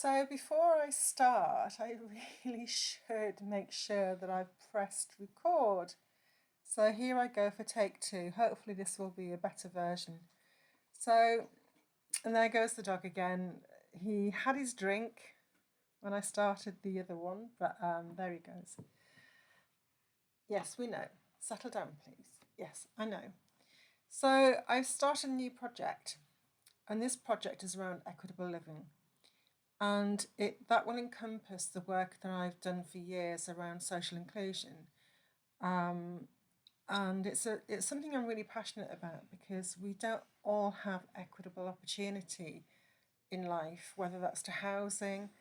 So before I start, I really should make sure that I've pressed record. So here I go for take two. Hopefully this will be a better version. So, and there goes the dog again. He had his drink when I started the other one, but there he goes. Yes, we know. Settle down, please. Yes, I know. So I've started a new project, and this project is around equitable living. And that will encompass the work that I've done for years around social inclusion. Um, and it's something I'm really passionate about because we don't all have equitable opportunity in life, whether that's to housing,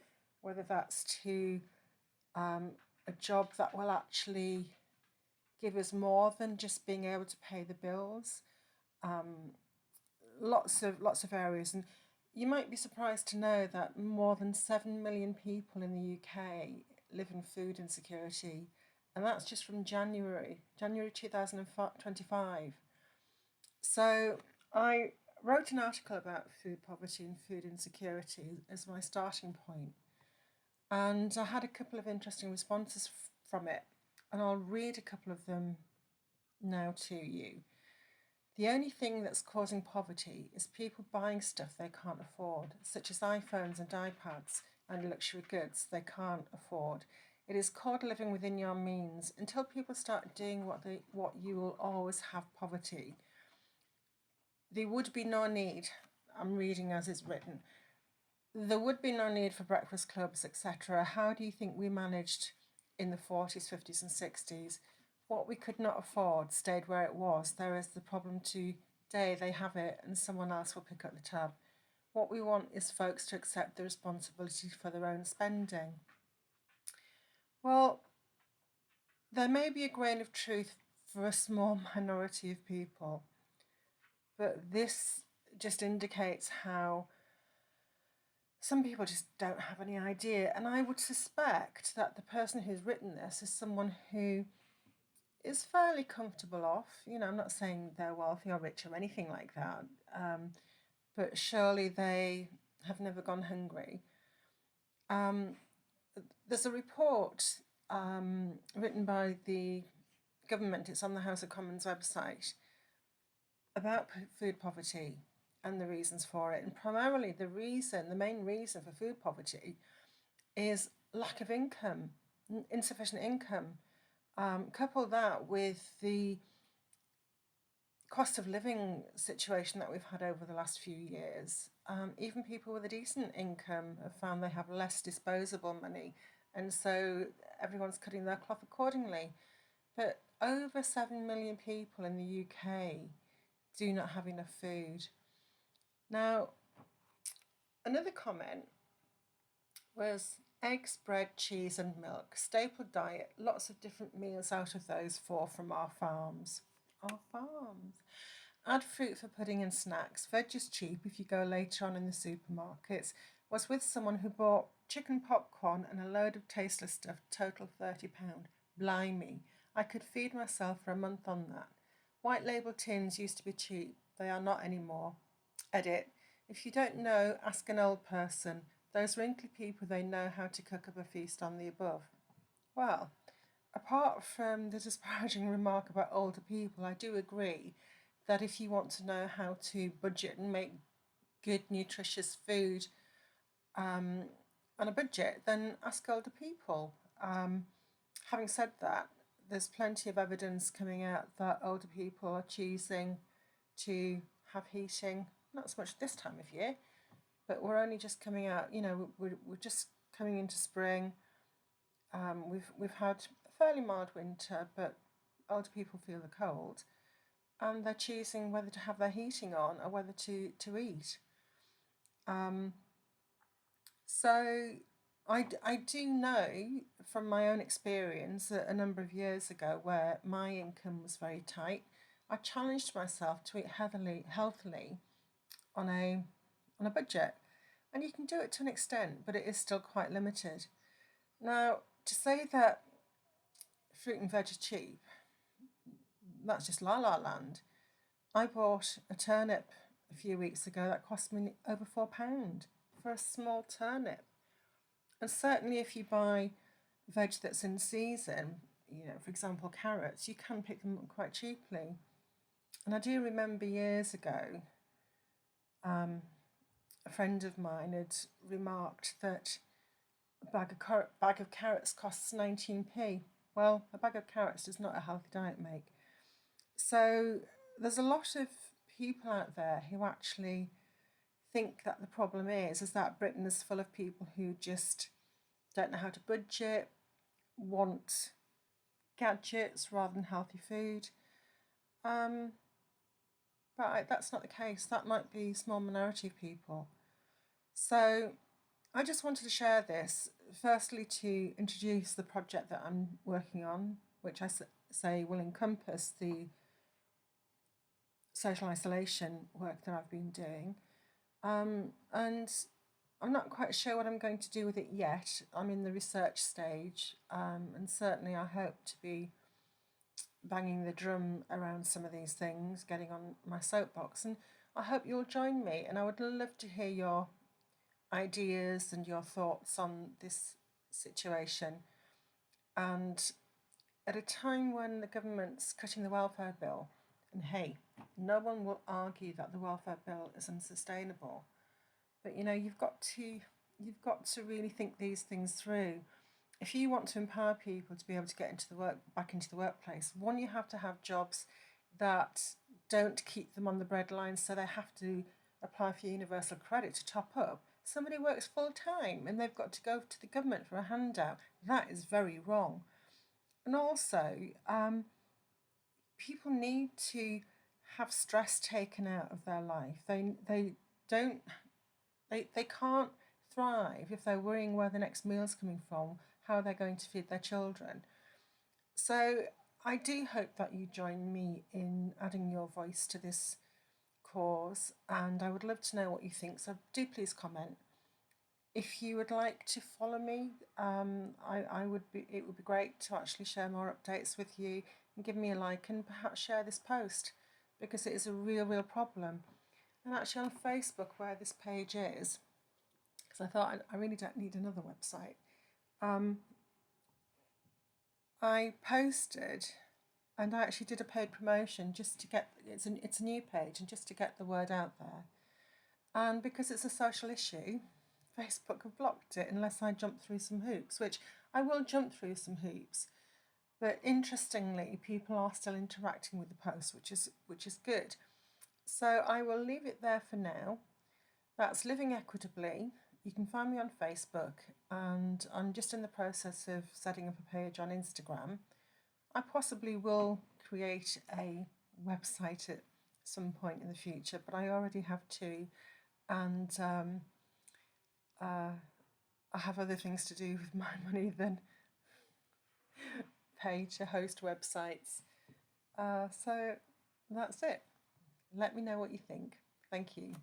whether that's to a job that will actually give us more than just being able to pay the bills. Lots of areas, and you might be surprised to know that more than 7 million people in the UK live in food insecurity, and that's just from January 2025. So I wrote an article about food poverty and food insecurity as my starting point, and I had a couple of interesting responses from it, and I'll read a couple of them now to you. The only thing that's causing poverty is people buying stuff they can't afford, such as iPhones and iPads and luxury goods they can't afford. It is called living within your means. Until people start doing what you will always have poverty. There would be no need, I'm reading as it's written, there would be no need for breakfast clubs, etc. How do you think we managed in the 40s, 50s, and 60s? What we could not afford stayed where it was. There is the problem today, they have it, and someone else will pick up the tab. What we want is folks to accept the responsibility for their own spending. Well, there may be a grain of truth for a small minority of people, but this just indicates how some people just don't have any idea. And I would suspect that the person who's written this is someone who is fairly comfortable off. You know, I'm not saying they're wealthy or rich or anything like that, but surely they have never gone hungry. There's a report written by the government, it's on the House of Commons website, about food poverty and the reasons for it. And primarily the main reason for food poverty is lack of income, insufficient income. Couple that with the cost of living situation that we've had over the last few years. Even people with a decent income have found they have less disposable money, and so everyone's cutting their cloth accordingly. But over 7 million people in the UK do not have enough food. Now, another comment was eggs, bread, cheese, and milk. Staple diet, lots of different meals out of those four from our farms. Our farms. Add fruit for pudding and snacks. Veg is cheap if you go later on in the supermarkets. Was with someone who bought chicken popcorn and a load of tasteless stuff, total £30. Blimey, I could feed myself for a month on that. White label tins used to be cheap. They are not anymore. Edit. If you don't know, ask an old person. Those wrinkly people, they know how to cook up a feast on the above. Well, apart from the disparaging remark about older people, I do agree that if you want to know how to budget and make good, nutritious food on a budget, then ask older people. Having said that, there's plenty of evidence coming out that older people are choosing to have heating, not so much this time of year, but we're only just coming out, we're just coming into spring. We've had a fairly mild winter, but older people feel the cold, and they're choosing whether to have their heating on or whether to eat. So I do know from my own experience that a number of years ago, where my income was very tight, I challenged myself to eat healthily on a budget. And you can do it to an extent, but it is still quite limited. Now, to say that fruit and veg are cheap, that's just la la land. I bought a turnip a few weeks ago that cost me over £4 for a small turnip. And certainly if you buy veg that's in season, for example, carrots, you can pick them up quite cheaply. And I do remember years ago, a friend of mine had remarked that bag of carrots costs 19p. Well, a bag of carrots does not a healthy diet make. So there's a lot of people out there who actually think that the problem is that Britain is full of people who just don't know how to budget, want gadgets rather than healthy food. But that's not the case. That might be a small minority of people. So I just wanted to share this, firstly, to introduce the project that I'm working on, which I say will encompass the social isolation work that I've been doing. And I'm not quite sure what I'm going to do with it yet. I'm in the research stage, and certainly I hope to be banging the drum around some of these things, getting on my soapbox. And I hope you'll join me. And I would love to hear your ideas and your thoughts on this situation. And at a time when the government's cutting the welfare bill, and hey, no one will argue that the welfare bill is unsustainable, but you've got to really think these things through. If you want to empower people to be able to get back into the workplace, one, you have to have jobs that don't keep them on the breadline, so they have to apply for universal credit to top up. Somebody works full time and they've got to go to the government for a handout. That is very wrong. And also, people need to have stress taken out of their life. They don't they can't thrive if they're worrying where the next meal's coming from, how they're going to feed their children. So I do hope that you join me in adding your voice to this cause, and I would love to know what you think. So do please comment. If you would like to follow me, I would be. It would be great to actually share more updates with you and give me a like and perhaps share this post, because it is a real problem. And actually on Facebook, where this page is, because I thought I really don't need another website, I posted and I actually did a paid promotion just to get it's a new page and just to get the word out there. And because it's a social issue, Facebook have blocked it unless I jump through some hoops, which I will jump through some hoops. But interestingly, people are still interacting with the post, which is good. So I will leave it there for now. That's Living Equitably. You can find me on Facebook, and I'm just in the process of setting up a page on Instagram. I possibly will create a website at some point in the future, but I already have two, and I have other things to do with my money than pay to host websites. So that's it. Let me know what you think. Thank you.